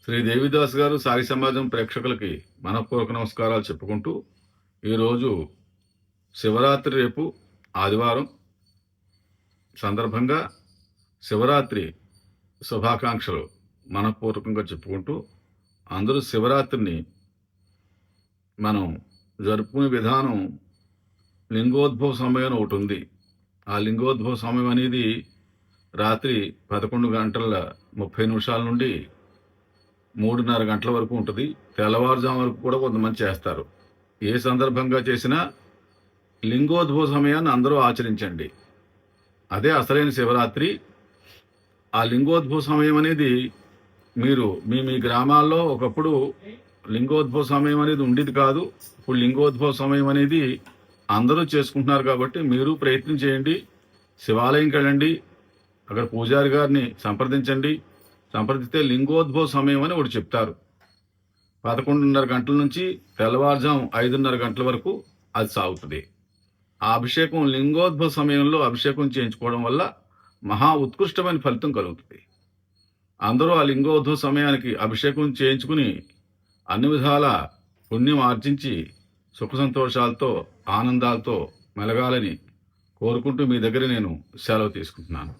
శ్రీ దేవిదాస్ గారు సాయి సమాజం ప్రేక్షకులకి మనపూర్వక నమస్కారాలు చెప్పుకుంటూ ఈరోజు శివరాత్రి రేపు ఆదివారం సందర్భంగా శివరాత్రి శుభాకాంక్షలు మనపూర్వకంగా చెప్పుకుంటూ అందరూ శివరాత్రిని మనం జరుపుకునే విధానం లింగోద్భవ సమయం ఒకటి ఉంది. ఆ లింగోద్భవ సమయం అనేది రాత్రి 11:30 నుండి 3:30 గంటల వరకు ఉంటుంది. తెల్లవారుజాము వరకు కూడా కొంతమంది చేస్తారు. ఏ సందర్భంగా చేసినా లింగోద్భవ సమయాన్ని అందరూ ఆచరించండి. అదే అసలైన శివరాత్రి. ఆ లింగోద్భవ సమయం అనేది మీరు మీ గ్రామాల్లో ఒకప్పుడు లింగోద్భవ సమయం అనేది ఉండేది కాదు. ఇప్పుడు లింగోద్భవ సమయం అనేది అందరూ చేసుకుంటున్నారు కాబట్టి మీరు ప్రయత్నం చేయండి. శివాలయంకి వెళ్ళండి, అక్కడ పూజారి గారిని సంప్రదించండి. సంప్రదిస్తే లింగోద్భవ సమయం అని ఒకటి చెప్తారు. 11:30 గంటల నుంచి తెల్లవారుజాము 5:30 గంటల వరకు అది సాగుతుంది. ఆ అభిషేకం లింగోద్భవ సమయంలో అభిషేకం చేయించుకోవడం వల్ల మహా ఉత్కృష్టమైన ఫలితం కలుగుతుంది. అందరూ ఆ లింగోద్భవ సమయానికి అభిషేకం చేయించుకుని అన్ని విధాల పుణ్యం ఆర్జించి సుఖ సంతోషాలతో ఆనందాలతో మెలగాలని కోరుకుంటూ మీ దగ్గర నేను సెలవు తీసుకుంటున్నాను.